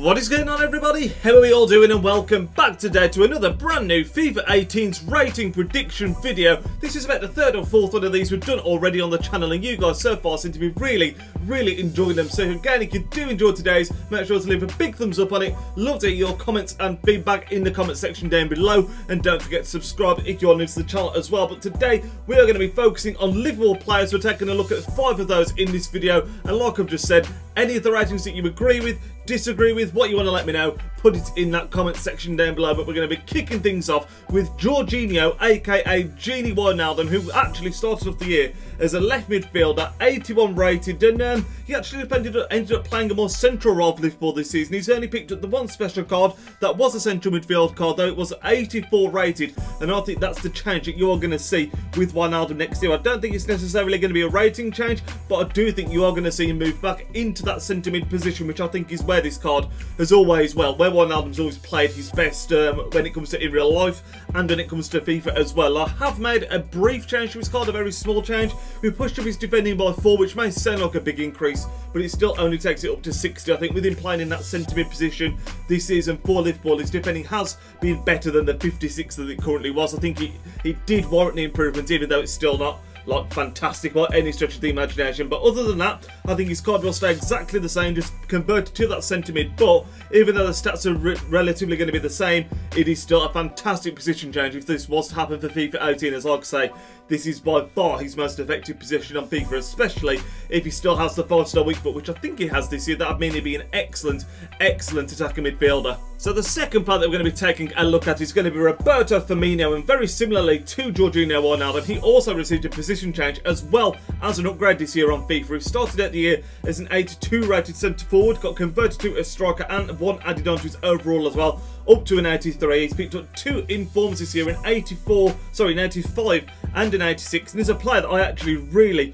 What is going on, everybody? How are we all doing? And welcome back today to another brand new FIFA 18's rating prediction video. This is about the third or fourth one of these we've done already on the channel, and you guys so far seem to be really enjoying them. So again, if you do enjoy today's, make sure to leave a big thumbs up on it. Love to hear your comments and feedback in the comment section down below, and don't forget to subscribe if you're new to the channel as well. But today we are going to be focusing on Liverpool players. We're taking a look at 5 of those in this video, and like I've just said, any of the ratings that you agree with, disagree with, what you want to let me know, put it in that comment section down below. But we're going to be kicking things off with Georgina, aka Genie Wijnaldum, who actually started off the year as a left midfielder, 81 rated, and he actually ended up playing a more central role for Liverpool this season. He's only picked up the one special card that was a central midfield card, though it was 84 rated, and I think that's the change that you are going to see with Wijnaldum next year. I don't think it's necessarily going to be a rating change, but I do think you are going to see him move back into that centre mid position, which I think is where this card has always, where Wijnaldum's always played his best when it comes to in real life and when it comes to FIFA as well. I have made a brief change to his card, a very small change. We pushed up his defending by 4, which may sound like a big increase, but it still only takes it up to 60. I think with him playing in that centre mid position this season for Liverpool, his defending has been better than the 56 that it currently was. I think he did warrant the improvement, even though it's still not like fantastic by any stretch of the imagination. But other than that, I think his card will stay exactly the same, just converted to that centre mid. But even though the stats are relatively going to be the same, it is still a fantastic position change if this was to happen for FIFA 18. As like I say, this is by far his most effective position on FIFA, especially if he still has the 5-star weak foot, which I think he has this year. That would mean he'd be an excellent attacking midfielder. So the second part that we're going to be taking a look at is going to be Roberto Firmino, and very similarly to Georgina Wijnaldum, he also received a position change as well as an upgrade this year on FIFA. He started out the year as an 82 rated centre forward, got converted to a striker and 1 added onto his overall as well, up to an 83. He's picked up 2 informs this year, an 85 and an 86, and he's a player that I actually really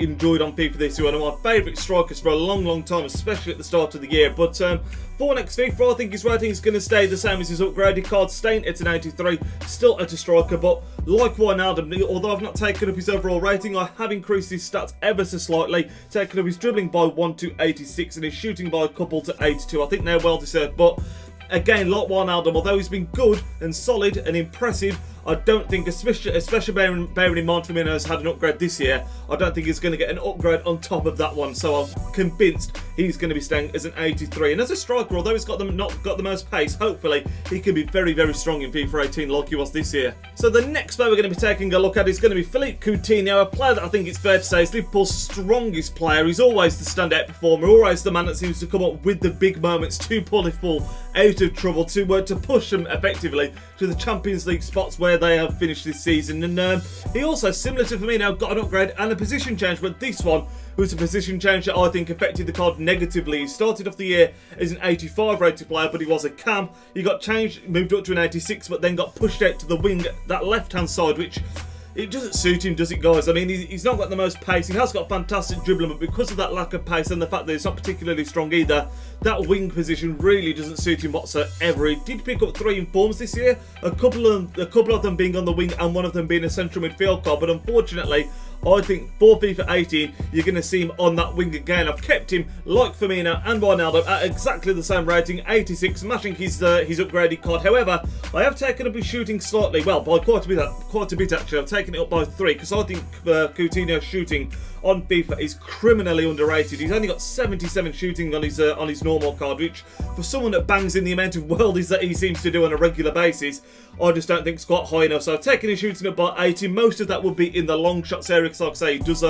enjoyed on FIFA this year. One of my favourite strikers for a long time, especially at the start of the year. But for next FIFA, I think his rating is going to stay the same as his upgraded card, staying at an 83, still at a striker. But like Wijnaldum, although I've not taken up his overall rating, I have increased his stats ever so slightly, taking up his dribbling by 1 to 86 and his shooting by a couple to 82. I think they're well deserved, but again, like Wijnaldum, although he's been good and solid and impressive, I don't think, especially bearing in mind Firmino has had an upgrade this year, I don't think he's going to get an upgrade on top of that one. So I'm convinced he's going to be staying as an 83. And as a striker, although he's not got the most pace, hopefully he can be very strong in FIFA 18 like he was this year. So the next player we're going to be taking a look at is going to be Philippe Coutinho, a player that I think it's fair to say is Liverpool's strongest player. He's always the standout performer, always the man that seems to come up with the big moments to pull Liverpool out of trouble, to push them effectively to the Champions League spots where they have finished this season. And he also, similar to Firmino, got an upgrade and a position change, but this one was a position change that I think affected the card negatively. He started off the year as an 85 rated player, but he was a cam. He got changed, moved up to an 86, but then got pushed out to the wing, that left-hand side, which it doesn't suit him, does it, guys? I mean, he's not got the most pace. He has got fantastic dribbling, but because of that lack of pace and the fact that he's not particularly strong either, that wing position really doesn't suit him whatsoever. He did pick up 3 informs this year, a couple of them being on the wing and one of them being a central midfield card, but unfortunately, I think for FIFA 18, you're going to see him on that wing again. I've kept him, like Firmino and Wijnaldum, at exactly the same rating, 86, matching his upgraded card. However, I have taken up his shooting slightly, well, by quite a bit actually. I've taken it up by 3, because I think Coutinho's shooting on FIFA is criminally underrated. He's only got 77 shooting on his normal card, which for someone that bangs in the amount of worldies that he seems to do on a regular basis, I just don't think it's quite high enough. So I've taken his shooting up by 80. Most of that will be in the long shots area, because like I say, he does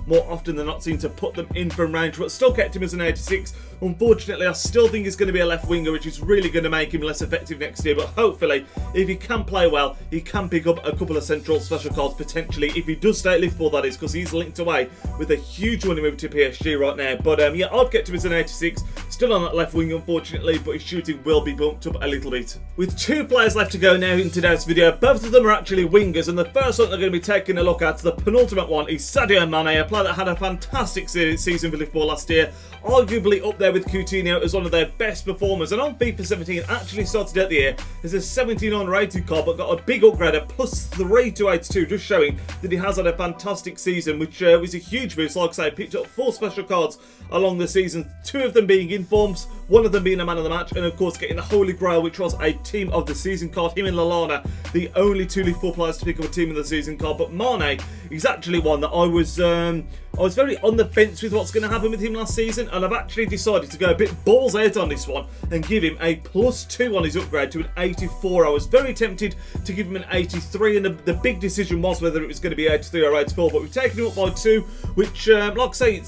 more often than not seem to put them in from range, but still kept him as an 86. Unfortunately, I still think he's going to be a left winger, which is really going to make him less effective next year. But hopefully, if he can play well, he can pick up a couple of central special cards potentially, if he does stay at Liverpool, that is, because he's linked away with a huge money move to PSG right now. But yeah, I've kept him as an 86, still on that left wing unfortunately, but his shooting will be bumped up a little bit. With 2 players left to go now in today's video, both of them are actually wingers, and the first one they're going to be taking a look at, the penultimate one, is Sadio Mane, a player that had a fantastic season for Liverpool last year, arguably up there with Coutinho as one of their best performers, and on FIFA 17 actually started out the year as a 79 rated card, but got a big upgrade at +3 to 82, just showing that he has had a fantastic season, which was a huge boost. Like I say, picked up 4 special cards along the season, 2 of them being in informs, one of them being a man of the match, and of course getting the Holy Grail, which was a team of the season card. Him and Lallana, the only two Liverpool players to pick up a team of the season card. But Mane is actually one that I was very on the fence with what's going to happen with him last season, and I've actually decided to go a bit balls out on this one and give him a +2 on his upgrade to an 84. I was very tempted to give him an 83, and the big decision was whether it was going to be 83 or 84, but we've taken him up by 2, which, like I say,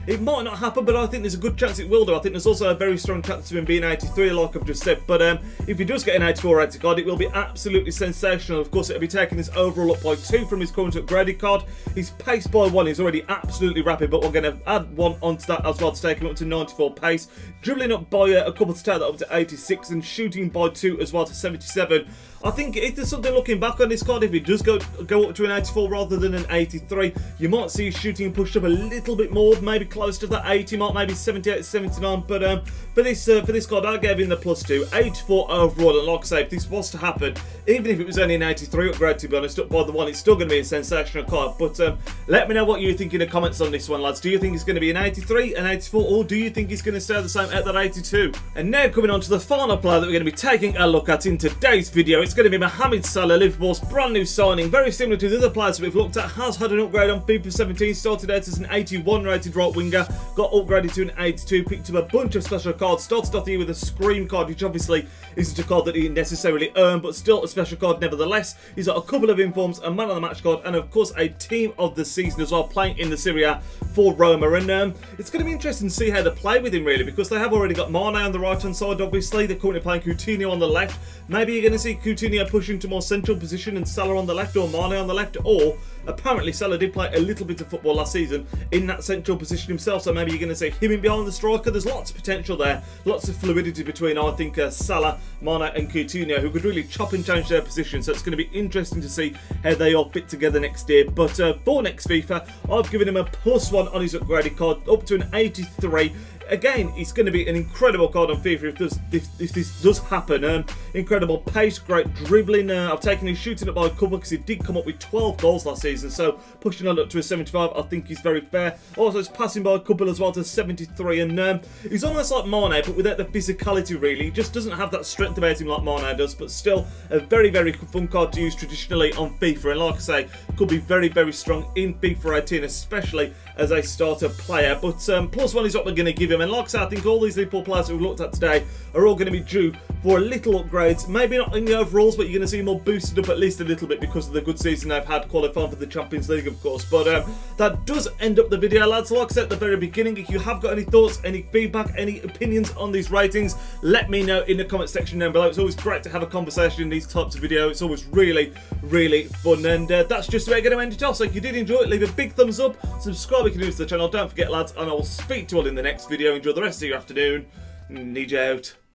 it might not happen, but I think there's a good chance it will do. I think there's also a very strong chance of him being 83, like I've just said. But if he does get an 84 rated card, it will be absolutely sensational. Of course, it'll be taking his overall up by 2 from his current upgraded card. He's paced by 1. He's already absolutely rapid, but we're going to add 1 onto that as well to take him up to 94 pace. Dribbling up by a couple to take that up to 86, and shooting by 2 as well to 77. I think if there's something looking back on this card, if it does go up to an 84 rather than an 83, you might see his shooting pushed up a little bit more, maybe close to that 80 mark, maybe 78, 79. But for this card, I gave him the +2, 84 overall. And like I say, if this was to happen, even if it was only an 83 upgrade, to be honest, up by the 1, it's still going to be a sensational card. But let me know what you think in the comments on this one, lads. Do you think it's going to be an 83, an 84, or do you think he's going to stay the same at that 82? And now coming on to the final player that we're going to be taking a look at in today's video, it's going to be Mohamed Salah, Liverpool's brand new signing. Very similar to the other players that we've looked at, has had an upgrade on FIFA 17, started out as an 81 rated right winger, got upgraded to an 82, picked up a bunch of special cards, started off the year with a Scream card, which obviously isn't a card that he necessarily earned, but still a special card nevertheless. He's got a couple of informs, a man of the match card, and of course a team of the season as well, playing in the Serie A for Roma. And it's going to be interesting to see how they play with him, really, because they have already got Mane on the right hand side, obviously. They're currently playing Coutinho on the left. Maybe you're going to see Coutinho push into more central position and Salah on the left, or Mane on the left, or apparently Salah did play a little bit of football last season in that central position himself, so maybe you're going to see him in behind the striker. There's lots of potential there, lots of fluidity between, I think, Salah, Mane and Coutinho, who could really chop and change their position, so it's going to be interesting to see how they all fit together next year. But for next FIFA, I've given him a +1 on his upgraded card, up to an 83. Again, it's going to be an incredible card on FIFA if this does happen. Incredible pace, great dribbling. I've taken his shooting up by a couple because he did come up with 12 goals last season, so pushing on up to a 75 I think is very fair. Also, he's passing by a couple as well to 73, and he's almost like Mane, but without the physicality really. He just doesn't have that strength about him like Mane does, but still a very, very fun card to use traditionally on FIFA, and like I say, could be very, very strong in FIFA 18, especially as a starter player. But +1 is what we're going to give him, and like I say, I think all these Liverpool players that we've looked at today are all going to be due for a little upgrades. Maybe not in the overalls, but you're going to see them all boosted up at least a little bit because of the good season they've had qualifying for the Champions League, of course. But that does end up the video, lads. Like I said at the very beginning, if you have got any thoughts, any feedback, any opinions on these ratings, let me know in the comment section down below. It's always great to have a conversation in these types of videos. It's always really, really fun. And that's just about going to end it off. So if you did enjoy it, leave a big thumbs up, subscribe if you're new to the channel. Don't forget, lads, and I will speak to you all in the next video. Enjoy the rest of your afternoon. Nidge out.